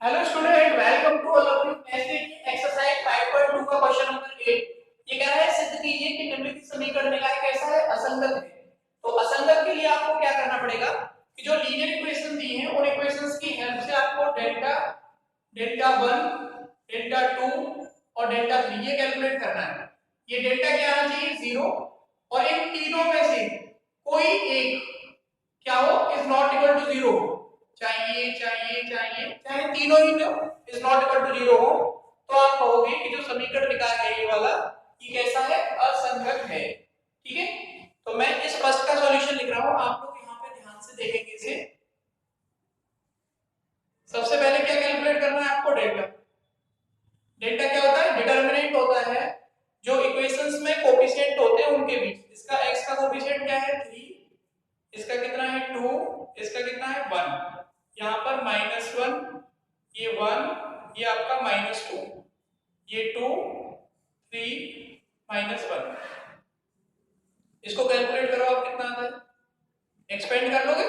Hello student, welcome to all of you. Next exercise 5.2 का question number 8। ये कह रहा है सिद्ध कीजिए कि निम्नलिखित समीकरण निकाय कैसा है, असंगत है। तो असंगत के लिए आपको क्या करना पड़ेगा कि जो लीनियर इक्वेशन दी हैं उन इक्वेशंस की हेल्प से आपको डेल्टा डेल्टा 1, डेल्टा 2 और डेल्टा 3 ये कैलकुलेट करना है। ये डेल्टा क्या आना चाहिए, 0। और इन तीनों में से कोई एक क्या हो, इज नॉट इक्वल टू 0 चाहे तीनों ही इज नॉट इक्वल टू 0 हो, तो आप कहोगे कि जो समीकरण निकाल है ये वाला, ये कैसा है, असंगत है। ठीक है, तो मैं इस फर्स्ट का सॉल्यूशन लिख रहा हूं, आप लोग यहाँ पे ध्यान से देखेंगे इसे। सबसे पहले क्या कैलकुलेट करना है आपको, डेल्टा। डेल्टा क्या होता है, डिटर्मिनेंट होता है जो इक्वेशंस में कोफिशिएंट होते हैं उनके बीच। इसका x का कोफिशिएंट क्या है, 3। इसका कितना है, 2। इसका कितना है, 1। यहाँ पर -1, ये 1, ये आपका -2, ये 2, 3, -1। इसको कैलकुलेट करो, आप कितना आता है, एक्सपेंड कर लोगे,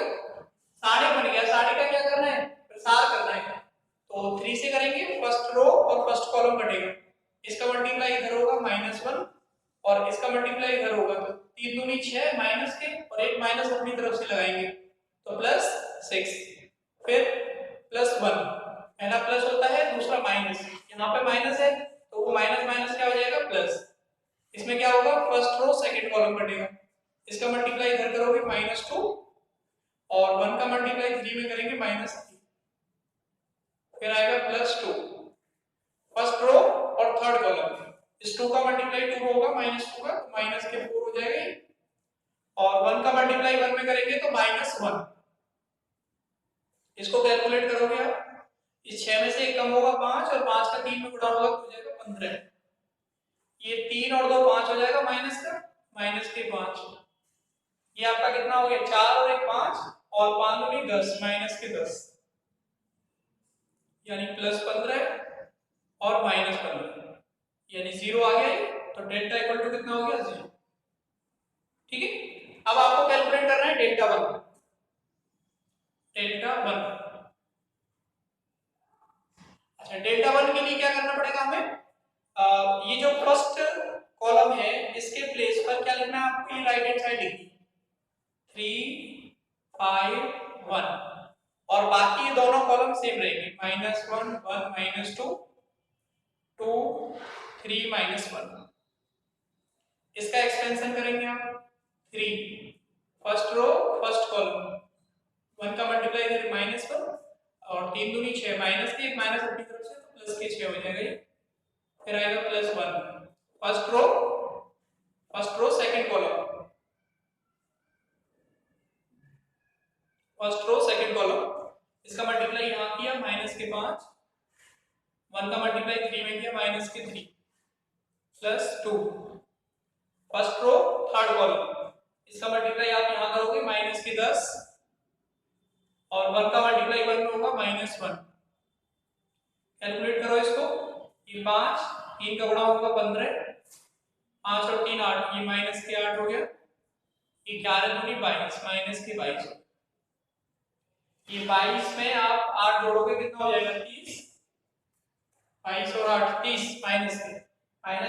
साढ़े बन गया। साढ़े का क्या करना है, प्रसार करना है। तो 3 से करेंगे, फर्स्ट रो और फर्स्ट कॉलम कटेगा। इसका मल्टीप्लाई इधर होगा -1 और इसका मल्टीप्लाई इधर होगा, तो 3 दूनी 6 माइनस के और एक माइनस अपनी तरफ से लगाएंगे तो +6। फिर +1, पहला प्लस होता है, दूसरा माइनस। यहाँ पे माइनस है तो वो माइनस माइनस क्या हो जाएगा, प्लस। इसमें क्या होगा, फर्स्ट रो सेकंड कॉलम कटेगा। इसका मल्टीप्लाई इधर करोगे -2 और 1 का मल्टीप्लाई 3 में करेंगे -3, फिर आएगा +2 फर्स्ट रो और थर्ड कॉलम। इस 2 का मल्टीप्लाई 2 होगा, -2 का तो माइनस के 4 हो जाएगा ये। और 1 का मल्टीप्लाई 1 में करेंगे तो -1। इसको कैलकुलेट करोगे आप, इस 6 में से 1 कम होगा 5 और 5 का 3 में गुणा होगा तो हो जाएगा 15। ये 3 और 2 5 हो जाएगा माइनस का, -5। ये आपका कितना हो गया, 4 और 1 5 और 5 दूनी 10, -10 यानी +15 और -15 यानी 0 आ गया। तो डेल्टा इक्वल टू कितना हो गया, 0। ठीक है, अब आपको कैलकुलेट करना है डेल्टा 1। डेल्टा 1, अच्छा डेल्टा 1 के लिए क्या करना पड़ेगा हमें, ये जो फर्स्ट कॉलम है इसके प्लेस पर क्या लिखना है आपको, ये राइट हैंड साइड लिखनी, 3, 5, 1 और बाकी ये दोनों कॉलम सेम रहेंगे, -1, 1, -2, 2, 3, -1। इसका एक्सपेंशन करेंगे आप, 3 फर्स्ट रो फर्स्ट कॉलम, 1 का मल्टीप्लाई इधर -1 और 3 दूनी 6, माइनस के एक माइनस अपनी तरफ से तो प्लस के 6 हो जाएगा ये। फिर आएगा +1 first row second column, first row second column. इसका मल्टीप्लाई यहाँ किया -5, 1 का मल्टीप्लाई 3 में किया -3 +2 फर्स्ट रो थर्ड कॉलम। इसका मल्टीप्लाई आप यहाँ करोगे -10 और 1 का मल्टीप्लाई 1 में होगा -1। कैलकुलेट करो इसको, ये 5, 3 का गुणा होगा 15, 5 और 3 8, ये -8 हो गया, 11 दूनी 22, -22। ये 22 में आप 8 जोड़ोगे कितना हो जाएगा, 30। 22 और 8 30, माइनस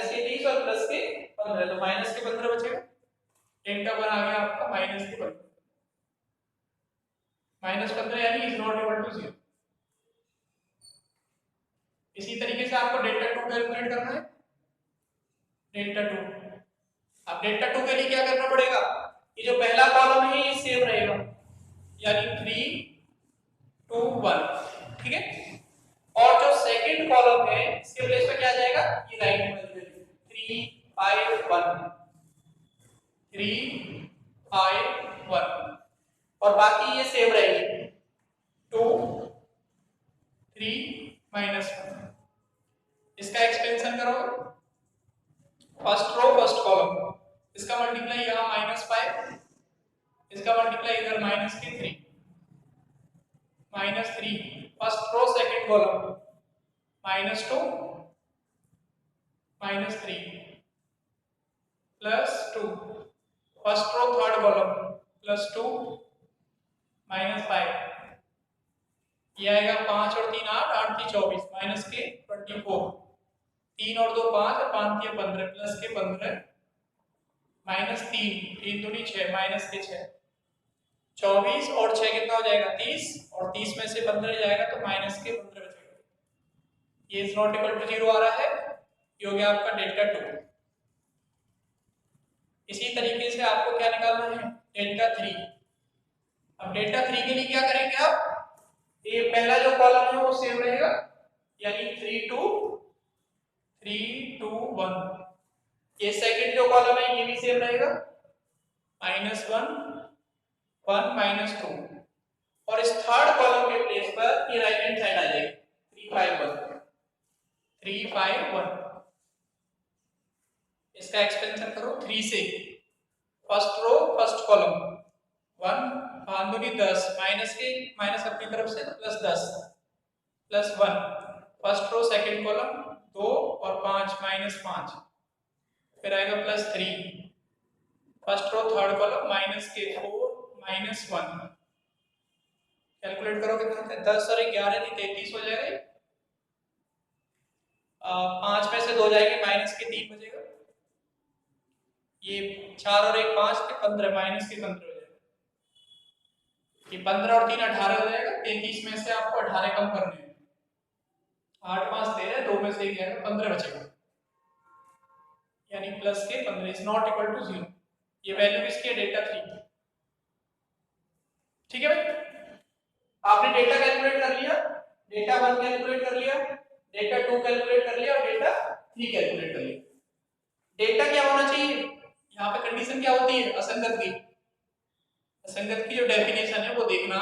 के 30 और प्लस के 15, तो -15 बचेगा। डेल्टा 1 आ गया आपका -15, -15 यानी इज नॉट इक्वल टू 0। इसी तरीके से आपको डेल्टा 2 कैलकुलेट करना है। डेल्टा 2, अब डेल्टा 2 के लिए क्या करना पड़ेगा, ये जो पहला कॉलम है ये सेम रहेगा, यानी 3, 2, 1। ठीक है, और जो सेकंड कॉलम है इसके प्लेस पे क्या जाएगा, ये राइट में 3, 5, 1, 3, 5, 1 और बाकी ये सेम रहेगी, 2, 3, -1। इसका एक्सपेंशन करो, फर्स्ट रो फर्स्ट कॉलम, इसका मल्टीप्लाई यहाँ -5, इसका मल्टीप्लाई इधर -3, -3 first row second column, -2, -3 +2 first row third column, +2, -5। ये आएगा 5 और 3 8, 8 3 24 माइनस के 24, 3 और 2 5 और 5 3 15 प्लस के 15 माइनस 3, 3 दूनी 6 माइनस के 6, 24 और 6 कितना हो जाएगा 30, और 30 में से 15 जाएगा तो माइनस के 15 बचेगा। ये इज नॉट इक्वल टू 0 आ रहा है, ये हो गया आपका डेल्टा 2। इसी तरीके से आपको क्या निकालना है, डेल्टा 3। अब डेल्टा 3 के लिए क्या करेंगे आप, ये पहला जो कॉलम है वो सेम रहेगा, यानी 3 2 3 2 1। ये सेकंड जो कॉलम है ये भी सेम रहेगा, -1 1 -2, और इस थर्ड कॉलम के प्लेस पर ये राइट हैंड साइड आ जाएगी 3 5 1 3 5 1। इसका एक्सपेंशन करो 3 से, फर्स्ट रो फर्स्ट कॉलम 1 5 दूनी 10 माइनस के माइनस अपनी तरफ से plus 10 plus 1, first row second column 2 और 5 -5, फिर आएगा plus 3, first row third column minus के 4 -1। कैलकुलेट करो कितना होता है, 10 और 11 थी 33 हो जाएगा। 5 में से 2 जाएंगे माइनस के 3 बचेगा, ये 4 और 1 5 के 15 माइनस के 15 हो जाएगा, ये 15 और 3 18 हो जाएगा। 33 में से आपको 18 कम करने हैं, 8 5 13, 2 में से 1 जाएगा 15 बचेगा, यानी प्लस के 15 इज नॉट इक्वल टू 0। ये वैल्यू किसकी है, डेल्टा 3। ठीक है भाई, आपने डेल्टा कैलकुलेट कर लिया, डेल्टा 1 कैलकुलेट कर लिया, डेल्टा 2 कैलकुलेट कर लिया और डेल्टा 3 कैलकुलेट कर लिया। डेल्टा क्या होना चाहिए, यहाँ पे कंडीशन क्या होती है, असंगत की। असंगत की जो डेफिनेशन है वो देखना,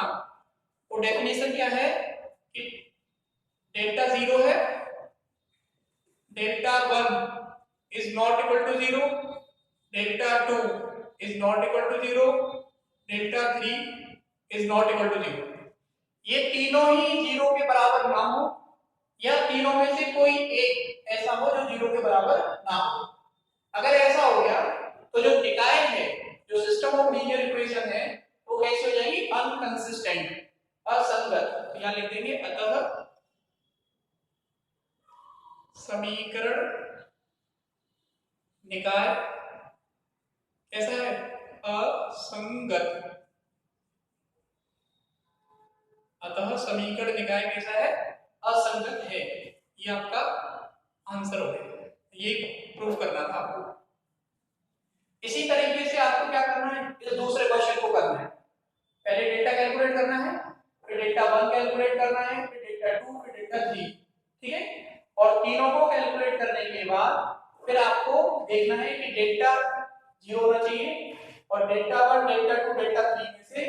वो डेफिनेशन क्या है कि डेल्टा 0 है, delta 1 is not equal to 0, delta 2 is not equal to 0, delta 3 is not equal to 0। ये तीनों ही 0 के बराबर ना हो, या तीनों में से कोई एक ऐसा हो जो 0 के बराबर ना हो। अगर ऐसा हो गया तो जो निकाय है, जो सिस्टम ऑफ लीनियर इक्वेशन है, वो कैसे हो जाएगी, अनकंसिस्टेंट, असंगत। तो यहां लिख देंगे अतः समीकरण निकाय कैसा है, असंगत। अतः समीकरण निकाय कैसा है, असंगत है। ये आपका आंसर हो गया, ये प्रूव करना था आपको। इसी तरीके से आपको क्या करना है, इस दूसरे क्वेश्चन को करना है। पहले डेल्टा कैलकुलेट करना है, फिर डेल्टा 1 कैलकुलेट करना है, फिर डेल्टा 2, फिर डेल्टा 3। ठीक है, और तीनों को कैलकुलेट करने के बाद फिर आपको देखना है कि डेल्टा 0 होना चाहिए, और डेल्टा 1 डेल्टा 2 डेल्टा 3 में से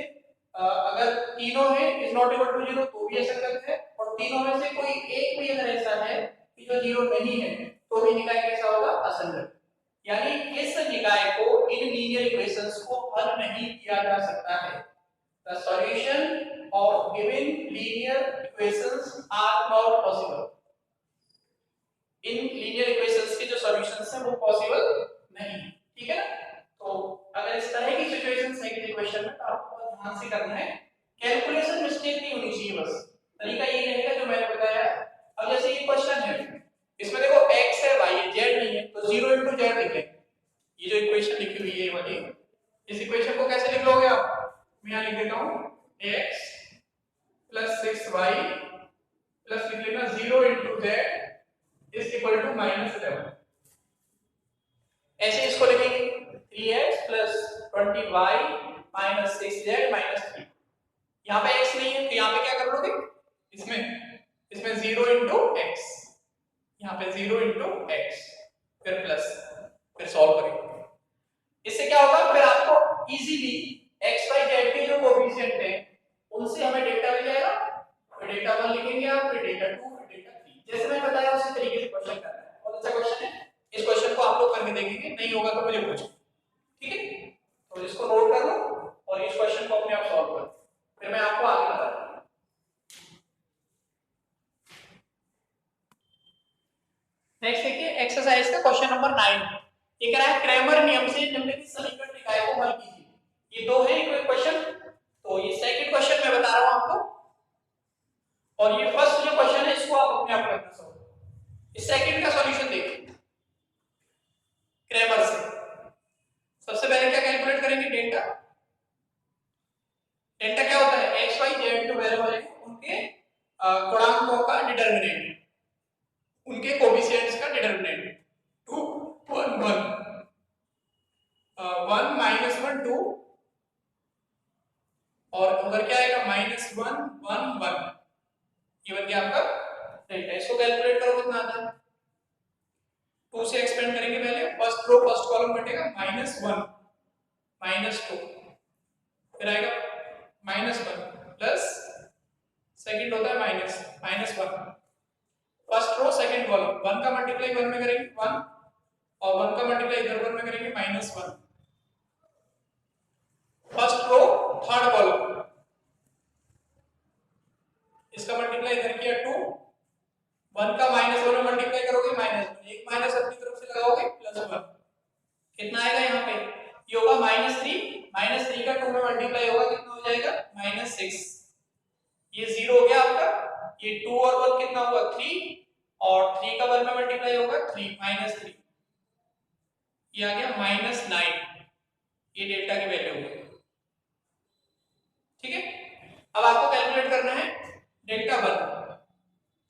अगर तीनों है इज नॉट इक्वल टू 0 तो भी असंगत है, और तीनों में से कोई एक भी अगर ऐसा है कि जो 0 नहीं है तो भी निकाय कैसा होगा, असंगत। यानी इस निकाय को, इन लीनियर इक्वेशंस को हल नहीं किया जा सकता है। The solution of given linear equations are not possible. इन लीनियर इक्वेशंस के जो सॉल्यूशंस हैं वो पॉसिबल नहीं। ठीक है ना, तो अगर इस तरह की सिचुएशंस है किसी क्वेश्चन में तो आपको ध्यान से करना है, कैलकुलेशन मिस्टेक नहीं होनी चाहिए, बस तरीका ये रहेगा जो मैंने बताया। अब जैसे ये क्वेश्चन है, इसमें देखो x है y है, z नहीं है, तो 0 * z लिखेंगे। ये जो इक्वेशन लिखी हुई है ये वाली, इस इक्वेशन को कैसे लिख लोगे आप, मैं यहां लिख देता हूं x + 6y प्लस लिख लेना 0 * z इज इक्वल टू -11। ऐसे इसको लिखेंगे 3x + 20y - 6z - 3। यहाँ पे x नहीं है तो यहाँ पे क्या कर लोगे, इसमें 0 * x, यहाँ पे 0 * x, फिर प्लस, फिर सॉल्व करेंगे। इससे क्या होगा, फिर आपको इजीली x y z के जो कोएफिशिएंट हैं उनसे हमें डेल्टा मिल जाएगा, फिर डेल्टा 1 लिखेंगे आप, फिर डेल्टा 2, फिर डेल्टा 3, जैसे मैंने बताया उसी तरीके से क्वेश्चन करना है। बहुत अच्छा क्वेश्चन है, इस क्वेश्चन को आप लोग करके देखेंगे, नहीं होगा तो मुझे पूछो। ठीक है, तो इसको नोट कर लो और इस क्वेश्चन को अपने आप सॉल्व करो, फिर मैं आपको आगे बताऊंगा। नेक्स्ट देखिए एक्सरसाइज का क्वेश्चन नंबर 9। ये कह रहा है क्रैमर नियम से निम्नलिखित समीकरण निकाय को हल कीजिए। ये दो है क्वेश्चन, तो ये सेकंड क्वेश्चन मैं बता रहा हूं आपको। और ये फर्स्ट जो क्वेश्चन है इसको आप अपने आप करना सॉल्व। इस सेकंड का सॉल्यूशन देखिए क्रैमर से। सबसे पहले क्या कैलकुलेट करेंगे, डेल्टा। डेल्टा क्या होता है, एक्स वाई जेड जो वेरिएबल है उनके गुणांकों का डिटरमिनेंट, उनके कोएफिशिएंट्स का डिटरमिनेंट। 2 1 1 1 माइनस 1 2 और उधर क्या आएगा माइनस 1 1 1, ये बन गया आपका डेल्टा। इसको कैलकुलेट करो कितना आता है, 2 से एक्सपेंड करेंगे पहले, फर्स्ट रो फर्स्ट कॉलम कटेगा माइनस 1 माइनस 2, फिर आएगा माइनस 1 प्लस सेकंड होता है minus minus 1, first row second column 1 का मल्टीप्लाई 1 में करेंगे 1 और 1 का मल्टीप्लाई इधर 1 में करेंगे minus 1, first row third column इसका मल्टीप्लाई इधर किया 2, 1 का माइनस 1 में मल्टीप्लाई करोगे माइनस 1, एक माइनस अपनी तरफ से लगाओगे प्लस 1, कितना आएगा यहाँ पे, ये होगा माइनस 3 का 2 में मल्टीप्लाई होगा कितना हो जाएगा माइनस 6, ये 0 हो गया आपका, ये 2 और 1 कितना होगा 3 और 3 का 1 में मल्टीप्लाई होगा 3 माइनस 3, ये आ गया माइनस 9, ये डेल्टा की वैल्यू है। ठीक है, अब आपको कैलकुलेट करना है डेल्टा 1,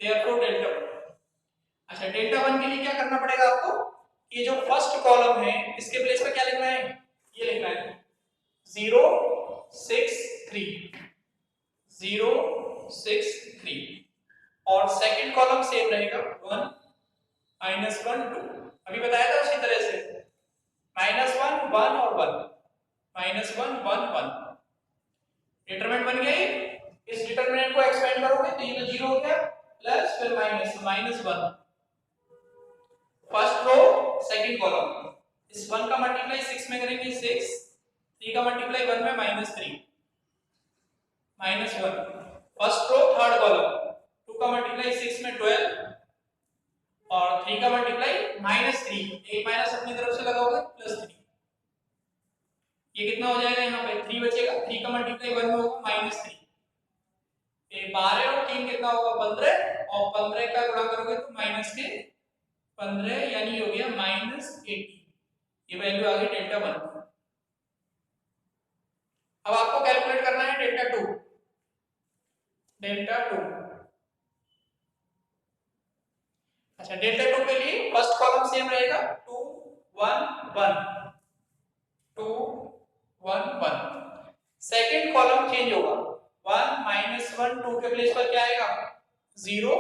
देयरफॉर डेल्टा 1। अच्छा, डेल्टा 1 के लिए क्या करना पड़ेगा आपको, ये जो फर्स्ट कॉलम है इसके प्लेस पे क्या लिखना है, ये लिखना है 0 6 3 0 6 3 और सेकंड कॉलम सेम रहेगा 1 माइनस 1 2, अभी बताया था उसी तरह से माइनस 1 1 और 1 माइनस 1 1 1, डिटरमिनेंट बन गया। इस डिटरमिनेंट को एक्सपेंड करोगे तो ये 0 हो गया प्लस फिर minus minus 1, first row second column, इस 1 का मल्टीप्लाई 6 में करेंगे 6, 3 का मल्टीप्लाई 1 में minus 3 minus 1, first row third column 2 का मल्टीप्लाई 6 में 12 और 3 का मल्टीप्लाई माइनस 3, एक माइनस अपनी तरफ से लगाओगे प्लस 3, ये कितना हो जाएगा, यहाँ पे 3 बचेगा, 3 का मल्टीप्लाई 1 में होगा माइनस 3, ये 12 और 3 कितना होगा 15 और 15 का गुणा करोगे तो माइनस के 15 यानी हो गया माइनस 80, ये वैल्यू आ गई डेल्टा 1। अब आपको कैलकुलेट करना है डेल्टा 2, डेल्टा 2। अच्छा, डेल्टा 2 के लिए फर्स्ट कॉलम सेम रहेगा 2 1 1 2 1 1, सेकंड कॉलम चेंज होगा 1 माइनस 1 2 के प्लेस पर क्या आएगा 0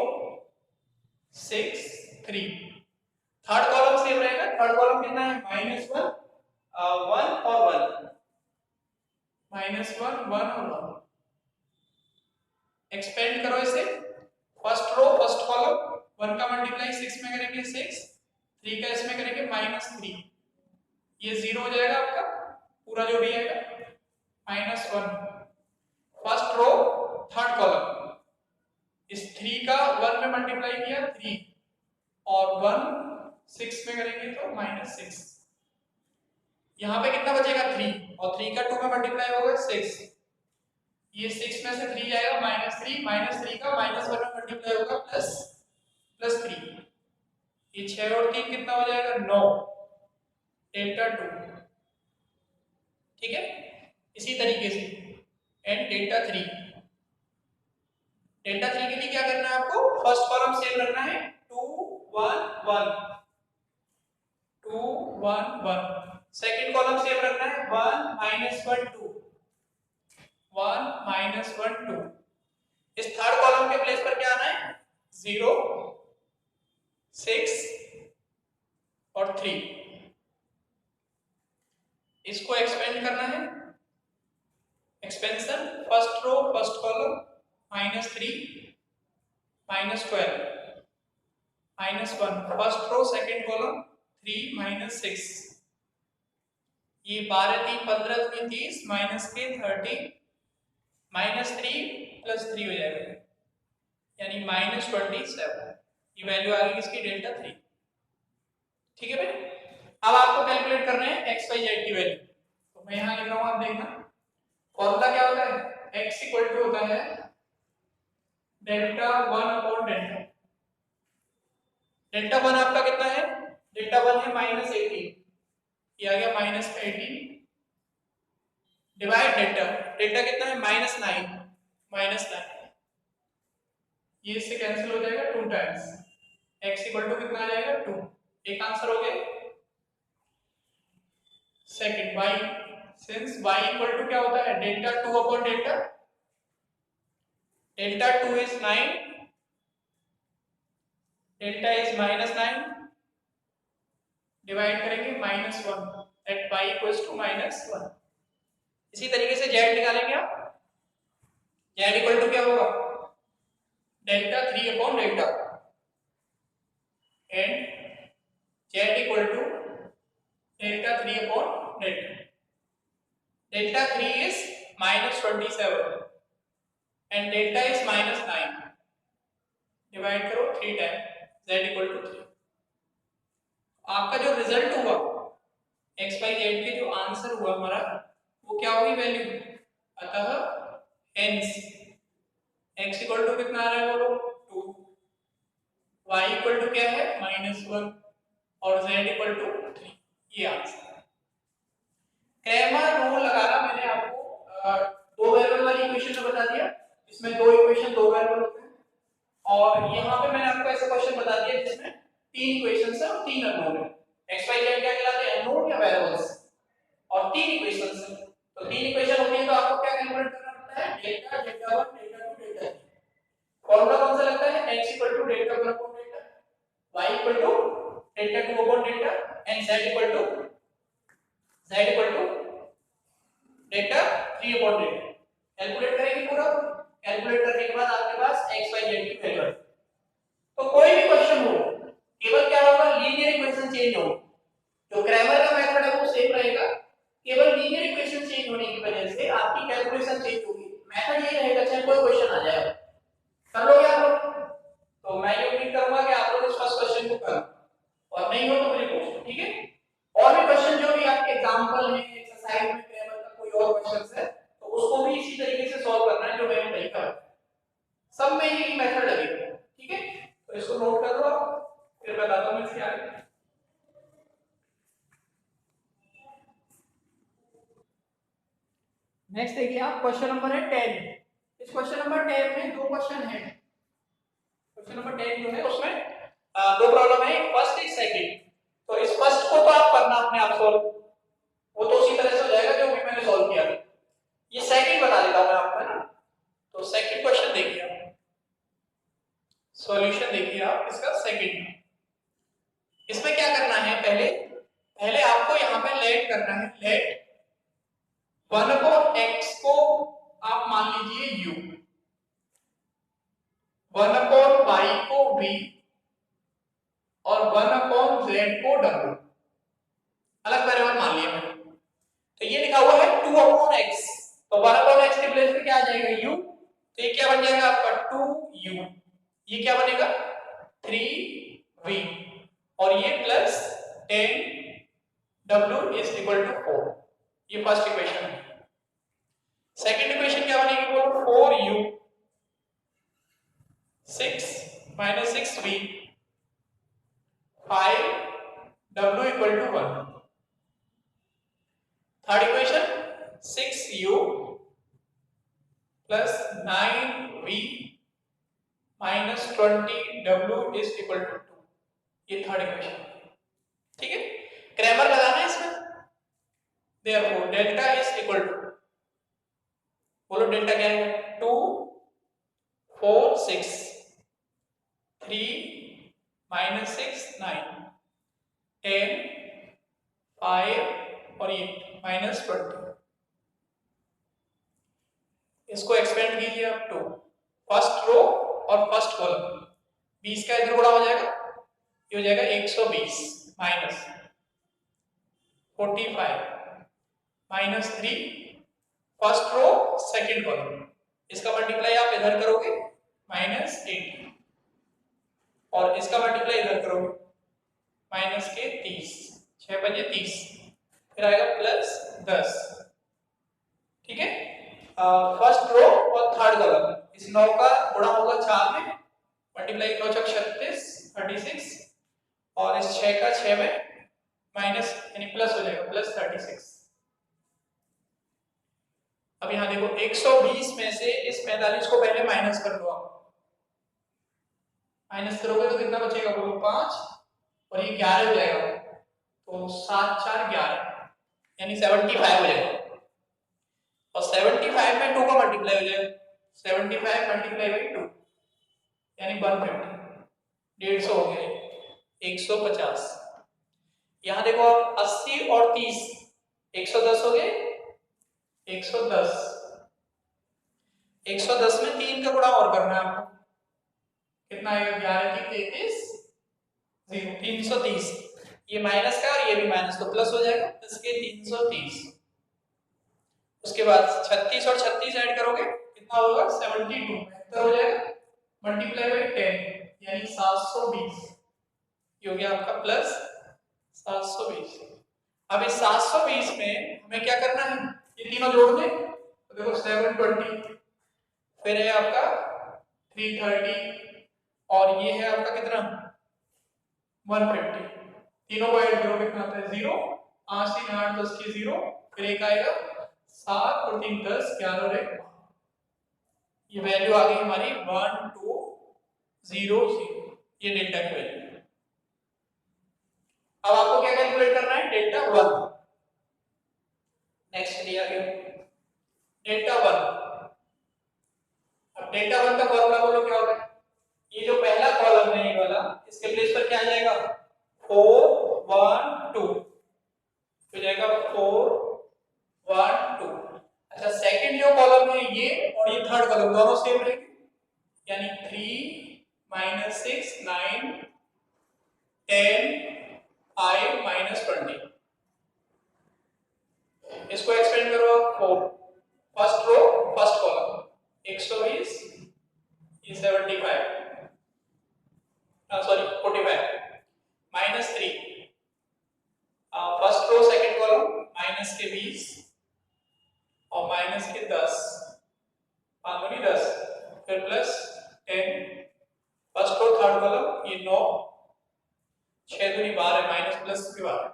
6 3, थर्ड कॉलम सेम रहेगा, थर्ड कॉलम कितना है माइनस 1 1 और 1 माइनस 1 1 और 1, एक्सपेंड करो इसे, फर्स्ट रो फर्स्ट कॉलम 1 का मल्टीप्लाई 6 में करेंगे 6, 3 का इसमें करेंगे माइनस 3, ये 0 हो जाएगा आपका पूरा जो भी आएगा minus 1, first row third column, इस 3 का 1 में मल्टीप्लाई किया 3 और 1 6 में करेंगे तो माइनस 6, यहाँ पे कितना बचेगा 3 और 3 का 2 में मल्टीप्लाई होगा 6, ये 6 में से 3 जाएगा माइनस 3 का माइनस 1 में मल्टीप्लाई होगा प्लस 3, ये 6 और 3 कितना हो जाएगा 9, डेल्टा 2। ठीक है, इसी तरीके से एंड डेल्टा 3, डेल्टा 3 के लिए क्या करना है आपको, फर्स्ट कॉलम सेम रखना है 2 1 1 2 1 1, सेकंड कॉलम सेम रखना है 1 माइनस 1 2 1 माइनस 1 2, इस थर्ड कॉलम के प्लेस पर क्या आना है 0 6 और 3, इसको एक्सपेंड करना है, expansion first row first column minus 3 minus 12 minus 1, first row second column 3 minus 6, ये 12 3 15 3 30 माइनस के 30 माइनस 3 प्लस 3 हो जाएगा यानी माइनस 27, ये वैल्यू आ गई इसकी डेल्टा 3। ठीक है भाई, अब आपको कैलकुलेट करना है x y z की वैल्यू, तो मैं यहाँ लिख रहा हूँ, आप देखना फॉर्मूला क्या होता है, x इक्वल टू होता है डेल्टा 1 अपॉन डेल्टा, डेल्टा 1 आपका कितना है, डेल्टा 1 है -18, ये आ गया -18 डिवाइड डेल्टा, डेल्टा कितना है -9, ये इससे कैंसिल हो जाएगा 2 टाइम्स, x इक्वल टू कितना आ जाएगा 2, एक आंसर हो गया। Second y, since y equal to क्या होता है delta 2 upon delta, delta 2 is 9, delta is -9, divide करेंगे -1, दैट y इक्वल्स टू -1। इसी तरीके से z निकालेंगे आप, z इक्वल टू क्या होगा delta 3 upon delta, and z equal to delta 3 upon delta, delta 3 is -27 and delta is -9, divide करो 3 time, z equal to 3। आपका जो रिजल्ट हुआ x y z के जो आंसर हुआ हमारा वो क्या होगी वैल्यू, अतः hence x इक्वल टू कितना आ रहा है बोलो 2, y इक्वल टू क्या है -1 और z इक्वल टू 3, ये आंसर है। क्रैमर रूल लगाना मैंने आपको दो वेरिएबल वाली इक्वेशन में बता दिया, इसमें दो इक्वेशन दो वेरिएबल होते हैं, और यहाँ पे मैंने आपको ऐसा क्वेश्चन बता दिया जिसमें तीन इक्वेशंस है और तीन अननोन है, x y z क्या कहलाते हैं अननोन या वेरिएबल्स, और तीन इक्वेशंस है, तो तीन इक्वेशन होती है तो आपको क्या कैलकुलेट करना पड़ता है delta, delta 1, delta 2, delta 3। Formula कौन सा लगता है x equal to delta 1 upon delta, y equal to delta 2 upon delta, and z equal to delta 3 upon delta. Calculate करेंगे पूरा, कैलकुलेट करने के बाद आपके पास x y z की वैल्यू है। तो कोई भी क्वेश्चन हो केवल क्या होगा लीनियर इक्वेशन चेंज होगी, जो क्रैमर का मेथड है वो सेम रहेगा, केवल लीनियर इक्वेशन चेंज होने की वजह से आपकी कैलकुलेशन चेंज होगी, मेथड यही रहेगा चाहे कोई क्वेश्चन आ जाए। कर लोगे आप लोग, तो मैं ये उम्मीद करूंगा कि आप लोग इस फर्स्ट क्वेश्चन को कर, और नहीं हो तो मुझे पूछो, ठीक है। और भी क्वेश्चन जो भी आपके एग्जांपल है एक्सरसाइज में क्रैमर का कोई और क्वेश्चन है तो उसको भी इसी तरीके से सॉल्व करना है जो मैंने नहीं करा, सब में यही मेथड लगेगा, ठीक है। तो इसको नोट कर लो आप, फिर बताता हूं इसके आगे। नेक्स्ट देखिए आप, क्वेश्चन नंबर है 10। इस क्वेश्चन नंबर 10 में दो क्वेश्चन है, क्वेश्चन नंबर 10 जो है उसमें दो प्रॉब्लम है, फर्स्ट एक सेकंड। तो इस फर्स्ट को तो आप करना अपने आप सॉल्व, वो तो उसी तरह से हो जाएगा जो भी मैंने सॉल्व किया। ये सेकंड बता देता हूं मैं आपको, है ना। तो सेकंड क्वेश्चन देखिए आप, सॉल्यूशन देखिए आप इसका सेकंड। इसमें क्या करना है, पहले आपको यहां पे लेट करना है, लेट 1 अपॉन x को आप मान लीजिए u, 1 अपॉन y को v और 1 अपॉन z को w, अलग वेरिएबल मान लिया मैंने। तो ये लिखा हुआ है 2 अपॉन x, तो 1 अपॉन x के प्लेस पे क्या आ जाएगा u, तो ये क्या बन जाएगा आपका 2u, ये क्या बनेगा 3v, और ये plus 10w is equal to 4, ये फर्स्ट इक्वेशन है। सेकंड इक्वेशन क्या बनेगी बोलो, 4u 6 minus 6v 5w equal to 1। Third equation 6u plus 9v minus 20w is equal to 2, ये थर्ड इक्वेशन, ठीक है। क्रैमर लगाना है इसमें, therefore delta is equal to, बोलो डेल्टा क्या है 2 4 6 3 minus 6 9 10 5 और ये माइनस 20। इसको एक्सपेंड कीजिए आप टू फर्स्ट रो और फर्स्ट कॉलम, 20 का इधर गुणा हो जाएगा, ये हो जाएगा 120 minus 45 minus 3 first row second column, इसका मल्टीप्लाई आप इधर करोगे माइनस 8 और इसका मल्टीप्लाई इधर करोगे माइनस के 30, 6 बजे 30, फिर आएगा प्लस 10, ठीक है। फर्स्ट रो और थर्ड कॉलम इस 9 का गुणा होगा 4 में, मल्टीप्लाई 9 छक 36 36, और इस 6 का 6 में माइनस यानी प्लस हो जाएगा, प्लस 36। अब यहाँ देखो 120 में से इस 45 को पहले माइनस कर लो आप, माइनस करोगे तो कितना बचेगा बोलो 5, और ये 11 हो जाएगा, तो 7 4 11 यानी 75 हो जाएगा। और 75 में 2 का मल्टीप्लाई हो जाएगा, 75 मल्टीप्लाई बाई 2 यानी 150, 150 हो गया, 150। यहाँ देखो आप 80 और 30 110 हो गए, 110 110 में 3 का गुणा और करना है आपको, कितना आएगा 11 की 33 0, 330। ये माइनस का और ये भी माइनस, तो प्लस हो जाएगा, प्लस के 330। उसके बाद 36 और 36 ऐड करोगे कितना होगा 72, बेहतर हो जाएगा, मल्टीप्लाई बाई 10 यानी 720, ये हो गया आपका प्लस 720। अब इस 720 में हमें क्या करना है, ये तीनों जोड़ दें, तो देखो 720, फिर है आपका 330, और ये है आपका कितना 150, तीनों को ऐड करो कितना आता है 0, 5 3 8 10 की 0, फिर एक आएगा 7 और 3 10 11 और 1, ये वैल्यू आ गई हमारी 1200, ये डेल्टा की वैल्यू। अब आपको क्या कैलकुलेट करना है, डेल्टा 1। नेक्स्ट दिया गया डेल्टा 1। अब डेल्टा 1 का फॉर्मूला बोलो क्या होगा, ये जो पहला कॉलम है ये वाला, इसके प्लेस पर क्या आ जाएगा 4 1 2, तो जाएगा 4 1 2। अच्छा सेकंड जो कॉलम है ये और ये थर्ड कॉलम दोनों सेम रहेंगे, यानी 3 6 9 10 5 -20, इसको एक्सपेंड करो 4, फर्स्ट रो फर्स्ट कॉलम 120, ये 75 sorry 45 -3, first row second column minus के 20 और माइनस के 10, 5 दूनी 10, फिर plus 10, first row third column ये 9, 6 दूनी 12 माइनस प्लस के 12,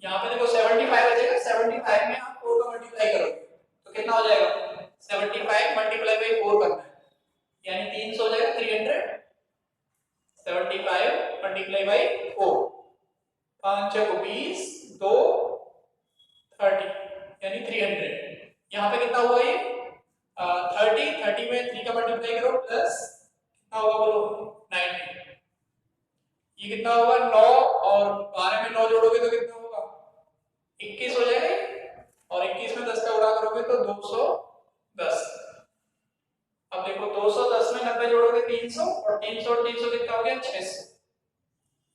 यहाँ पे देखो 75 बचेगा, 75 में आप 4 का मल्टीप्लाई करोगे तो कितना हो जाएगा 75 मल्टीप्लाई बाई 4 करना है, यानी 300 हो जाएगा 300, 75 मल्टीप्लाई बाई 4, 5 को 20 2 30 यानी 300। यहाँ पे कितना हुआ ये 30 में 3 का मल्टीप्लाई करो प्लस कितना होगा बोलो 90, ये कितना होगा 9 और 12 में 9 जोड़ोगे तो कितना होगा 21 हो जाएगा, और 21 में 10 का गुणा करोगे तो 210। अब देखो 210 में 90 जोड़ोगे 300, और 300 और 300 कितना हो गया 600,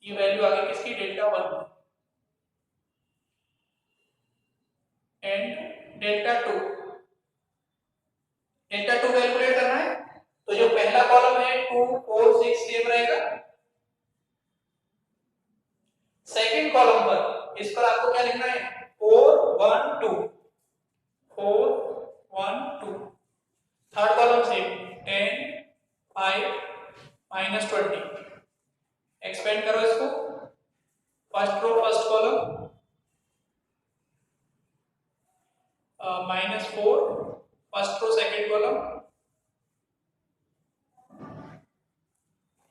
ये वैल्यू आ गई किसकी delta 1 and delta 2। Delta 2 calculate करना है, तो जो पहला कॉलम है 2 4 6 सेम रहेगा, सेकंड कॉलम पर इस पर आपको क्या लिखना है 4 1 2, 4 1 2, थर्ड कॉलम से 10 5 -20, एक्सपेंड करो इसको, first row first column -4, first row second column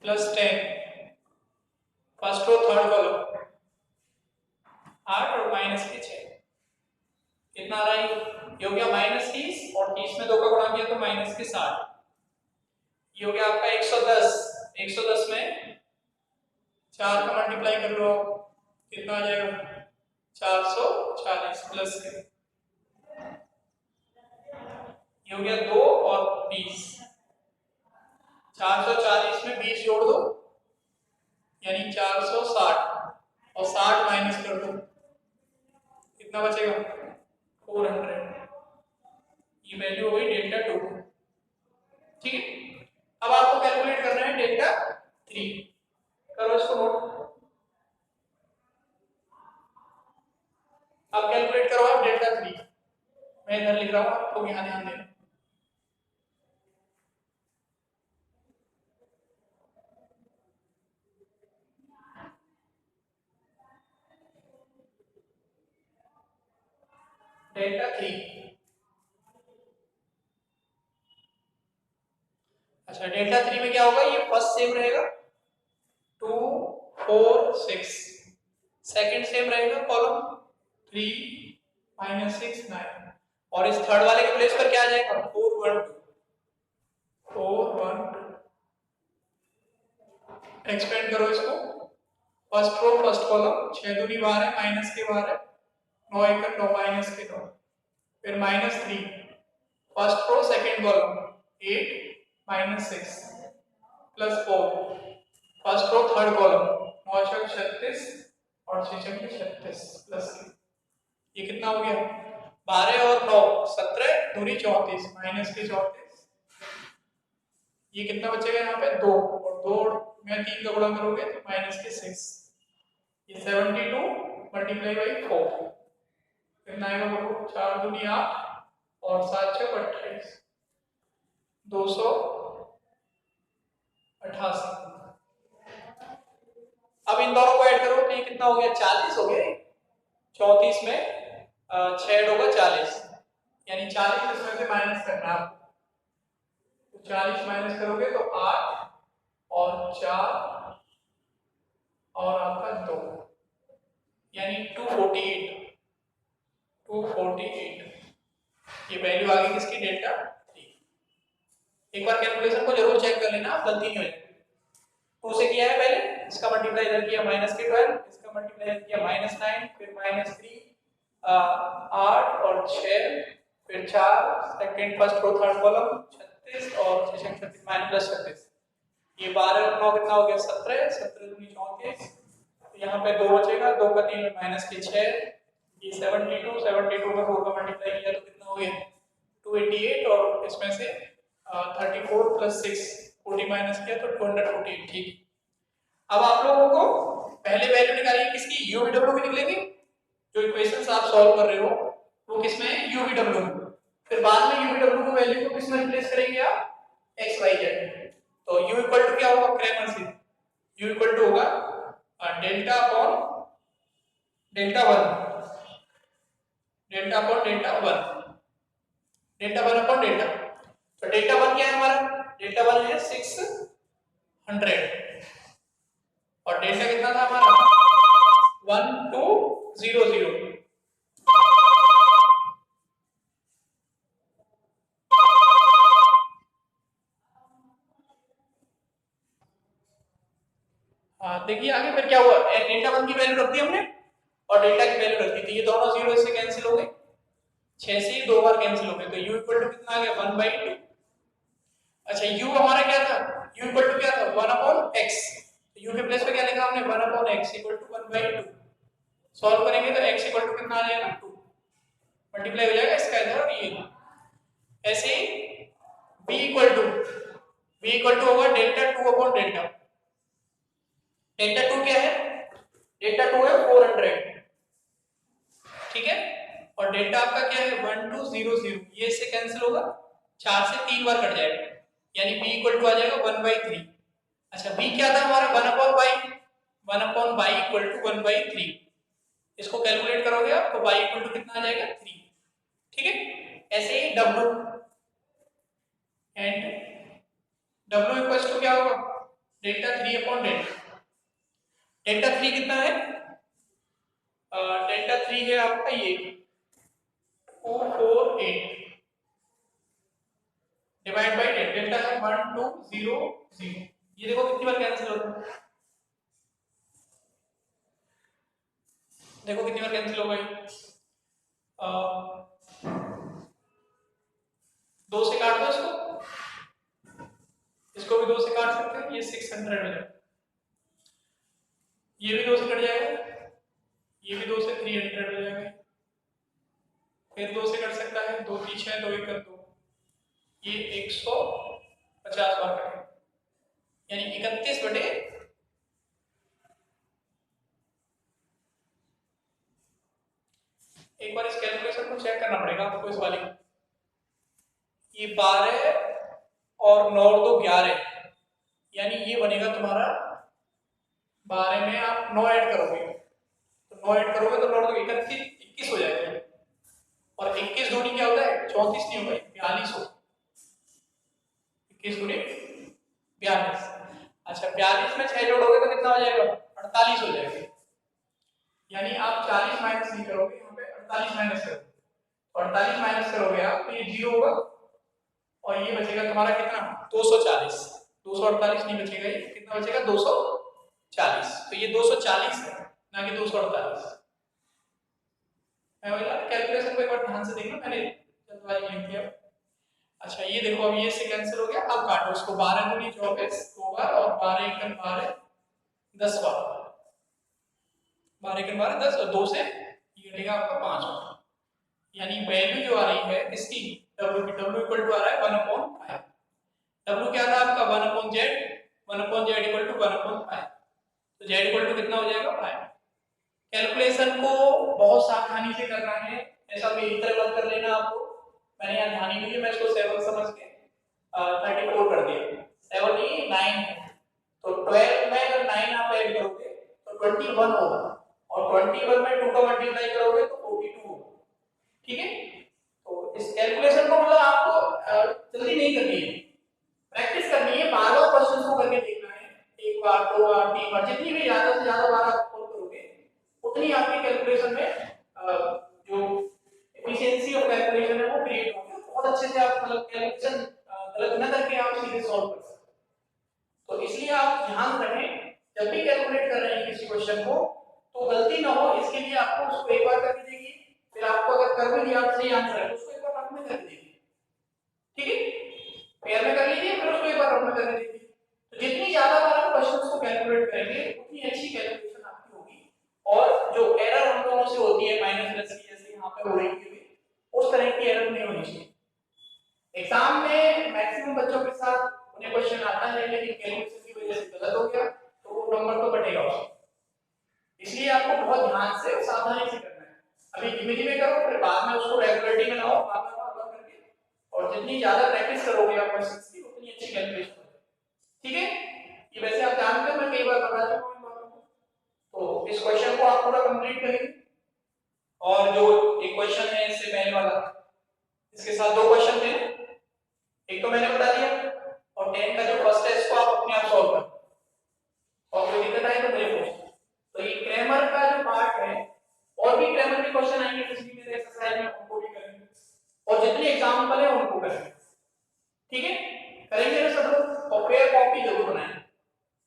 plus 10, first row third column 8 और माइनस के 6, कितना आ रहा है ये हो गया -30, और 30 में 2 का गुणा किया तो माइनस के 60, ये हो गया आपका 110, 110 में 4 का मल्टीप्लाई कर लो कितना आ जाएगा 440 प्लस के, ये हो गया 2 और 20, 440 में 20 जोड़ दो यानी 460, और 60 माइनस कर दो कितना बचेगा 400, ये वैल्यू हो गई डेल्टा 2। ठीक है, अब आपको कैलकुलेट करना है डेल्टा 3, करो इसको नोट, अब कैलकुलेट करो आप डेल्टा 3, मैं इधर लिख रहा हूं आपको यहाँ ध्यान देना, डेल्टा 3। अच्छा डेल्टा 3 में क्या होगा, ये फर्स्ट सेम रहेगा 2 4 6, सेकंड सेम रहेगा कॉलम 3 -6 9, और इस थर्ड वाले के प्लेस पर क्या आ जाएगा 4 1 2 4 1 2। एक्सपेंड करो इसको, फर्स्ट रो फर्स्ट कॉलम 6 दूनी 12 माइनस के 12 9 1 9 माइनस के 9, फिर -3 first row second column 8 -6 +4 first row third column 9 छक 36 और 6 छक 36 प्लस ये कितना हो गया 12 और 9 17 दूनी 34 माइनस के 34, ये कितना बचेगा यहाँ पे 2 और 2 में 3 का गुणा करोगे तो -6, ये 72 मल्टीप्लाई बाई 4 कितना आएगा बोलो 4 दूनी 8 और 7 छक 28 288। अब इन दोनों को ऐड करो तो ये कितना हो गया 40 हो गया, 34 में 6 होगा 40, यानी 40 इसमें से माइनस करना है आपको, तो 40 माइनस करोगे तो 8 और 4 और आपका 2, यानी 248 ये वैल्यू आ गई किसकी डेल्टा 3। एक बार कैलकुलेशन को जरूर चेक कर लेना, गलती नहीं होगी। 2 से किया है पहले, इसका मल्टीप्लाई इधर किया -12, इसका मल्टीप्लाई किया -9, फिर -3 8 और 6, फिर 4 second first row third column 36 और 6 36 -36, ये 12 और 9 कितना हो गया 17 17 दूनी 34, यहाँ पे 2 बचेगा, 2 का 3 माइनस के 6, ये 72 में 4 का मल्टीप्लाई किया तो कितना हो गया 288, और इसमें से 34 + 6 40 माइनस किया तो 248। ठीक, अब आप लोगों को पहले वैल्यू निकालिए किसकी, u v w की निकलेगी, जो इक्वेशंस आप सॉल्व कर रहे हो वो किसमें है u v w में, फिर बाद में u v w को वैल्यू को किसमें रिप्लेस करेंगे आप x y z, तो u इक्वल टू क्या होगा क्रैमर से, u इक्वल टू होगा delta upon delta 1, delta upon delta 1, delta 1 upon delta, तो डेल्टा 1 क्या है हमारा, डेल्टा 1 है 600 और डेल्टा कितना था हमारा 1200। देखिए आगे फिर क्या हुआ, डेल्टा 1 की वैल्यू रख दी हमने और डेल्टा की वैल्यू रख दी थी, ये दोनों जीरो इससे कैंसिल हो गए, 6 से 2 बार कैंसिल हो गए, तो u इक्वल टू कितना आ गया 1/2। अच्छा u हमारा क्या था, u इक्वल टू क्या था 1/x, तो u के प्लेस पे क्या लिखा हमने 1/x इक्वल टू 1/2, सॉल्व करेंगे तो x इक्वल टू कितना आ जाएगा 2, मल्टीप्लाई हो जाएगा इसका इधर और ये, ऐसे ही v इक्वल टू होगा डेल्टा 2 अपॉन डेल्टा, डेल्टा 2 क्या है, डेल्टा 2 है 400, ठीक है, और डेल्टा आपका क्या है 1200, ये इससे कैंसिल होगा, 4 से 3 बार कट जाएगा, यानी b इक्वल टू आ जाएगा 1/3। अच्छा b क्या था हमारा 1/y इक्वल टू 1/3, इसको कैलकुलेट करोगे आप तो y इक्वल टू कितना आ जाएगा 3, ठीक है। ऐसे ही w and w equal to क्या होगा डेल्टा 3 अपॉन डेल्टा, डेल्टा 3 कितना है, डेल्टा 3 है आपका ये 248 डिवाइड बाय डेल्टा है 1200, ये देखो कितनी बार कैंसिल होता है, देखो कितनी बार कैंसिल हो गई, 2 से काट दो इसको भी 2 से काट सकते हैं, ये 600 हो जाएगा, ये भी 2 से कट जाएगा, ये भी 2 से 300 हो जाएगा, फिर 2 से कट सकता है 2 3 6 2 1 2, ये 150 बार कटेगा, यानी 31 बटे एक बार इस कैलकुलेशन को चेक करना पड़ेगा आपको इस वाले, ये 12 और 9 और 2 11, यानी ये बनेगा तुम्हारा 12 में आप 9 ऐड करोगे तो 9 ऐड करोगे तो 9 2 21 हो जाएगा, और 21 दूनी क्या होता है, 34 नहीं होगा, 42 हो। 21 दूनी 42। अच्छा 42 में 6 जोड़ोगे तो कितना हो जाएगा, 48 हो जाएगा। यानी आप 40 माइनस नहीं करोगे, यहाँ पे 48 माइनस करोगे। 48 माइनस करोगे आप तो ये 0 होगा और ये बचेगा तुम्हारा कितना, 240। 248 नहीं बचेगा, ये कितना बचेगा, 240। तो ये 240 है ना कि 248। मैं बोला कैलकुलेशन को एक बार ध्यान से देखना, मैंने जल्दबाजी लिख दिया। अच्छा ये देखो अब ये से कैंसिल हो गया, अब काटो इसको। 12 दूनी 24 2 बार और 12 एकम 12 10 बार। 12 एकम 12 10 और 2 से ये कटेगा आपका 5 बार। यानी वैल्यू जो आ रही है इसकी w की, w इक्वल टू आ रहा है 1/5। w क्या था आपका 1/z, 1/z इक्वल टू 1/5। तो z इक्वल टू कितना हो जाएगा 5। कैलकुलेशन को बहुत सावधानी से करना है, ऐसा भी इधर मत कर लेना आपको। मैंने यहाँ ध्यान ही नहीं दिया, मैं इसको 7 समझ के 34 कर दिया। 7 नहीं 9 है, तो 12 में अगर 9 आप ऐड करोगे तो 21 होगा और 21 में 2 का मल्टीप्लाई करोगे तो 42 होगा। ठीक है, तो इस कैलकुलेशन को मतलब आपको जल्दी नहीं करनी है, प्रैक्टिस करनी है, बार-बार क्वेश्चंस को करके देखना है। एक बार, दो बार, तीन बार, जितनी भी ज्यादा से ज्यादा बार आप सॉल्व करोगे उतनी आपके कैलकुलेशन में जो एफिशिएंसी ऑफ कैलकुलेशन है वो क्रिएट होगी। बहुत अच्छे से आप मतलब कैलकुलेशन गलत न करके आप सीधे सॉल्व कर सकते हो। तो इसलिए आप ध्यान रखें जब भी कैलकुलेट कर रहे हैं किसी क्वेश्चन को तो गलती ना हो, इसके लिए आपको उसको एक बार करके देखिए, फिर आपको अगर कर भी लिया सही आंसर है तो उसको एक बार रफ में करके देखिए। ठीक है, पेयर में कर लीजिए, फिर उसको एक बार रफ में करके देखिए। तो जितनी ज्यादा बार आप क्वेश्चंस को कैलकुलेट करेंगे उतनी अच्छी कैलकुलेशन आपकी होगी और जो एरर हम लोगों से होती है माइनस प्लस की जैसे यहाँ पे हो रही है उस तरह की एरर नहीं होनी चाहिए। एग्जाम में मैक्सिमम बच्चों के साथ उन्हें क्वेश्चन आता है लेकिन कैलकुलेशन की वजह से गलत हो गया तो वो नंबर तो कटेगा उसका। इसलिए आपको बहुत ध्यान से और सावधानी से करना है। अभी धीमे धीमे करो, फिर बाद में उसको रेगुलरिटी में लाओ बार-बार करके, और जितनी ज्यादा प्रैक्टिस करोगे आप क्वेश्चंस की उतनी अच्छी कैलकुलेशन होगी। ठीक है, ये वैसे आप जानते हो, मैं कई बार बता चुका हूं इन बातों को। तो इस क्वेश्चन को आप पूरा कंप्लीट करेंगे और जो एक क्वेश्चन है इससे पहले वाला, इसके साथ दो क्वेश्चन थे, एक तो मैंने बता दिया और 10 का जो फर्स्ट है इसको आप अपने आप सॉल्व करो और कोई दिक्कत आए तो मुझे पूछो। तो ये ग्रामर का जो पार्ट है और भी ग्रामर के क्वेश्चन आएंगे किसी मेरे एक्सरसाइज में, उनको भी करेंगे और जितने एग्जांपल है उनको करेंगे। ठीक है, करेंगे ना सब लोग, और फिर कॉपी जरूर बनाएं।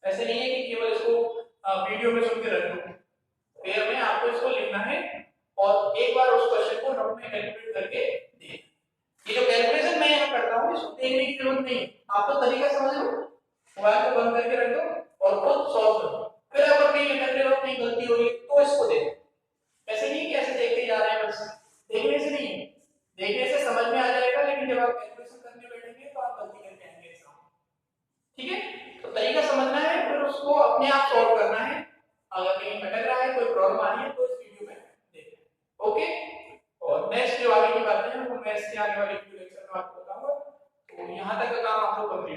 ऐसे नहीं है कि केवल इसको वीडियो में सुन के रख दो, फिर में आपको इसको लिखना है और एक बार उस क्वेश्चन को नोट में कैलकुलेट करके दें। ये जो कैलकुलेशन मैं यहाँ करता हूँ इसको देखने की जरूरत नहीं, आप तो तरीका समझ लो, मोबाइल को बंद करके रख दो और खुद सॉल्व करो। फिर अगर कहीं अटक रहे हो, कहीं गलती हो गई तो इसको देखो। ऐसे नहीं कि ऐसे देखते जा रहे हैं, बस देखने से नहीं, देखने से समझ में आ जाएगा लेकिन जब आप कैलकुलेशन करने बैठेंगे तो आप गलती करके आएंगे एग्जाम। ठीक है, तो तरीका समझना है फिर उसको अपने आप सॉल्व करना है। अगर कहीं अटक रहा है, कोई प्रॉब्लम आ रही है तो इस वीडियो में देखना। ओके, और नेक्स्ट जो आगे की बातें हैं वो मैं इसके आगे वाले वीडियो लेक्चर में आपको बताऊंगा। तो यहाँ तक का काम आप लोग कंप्लीट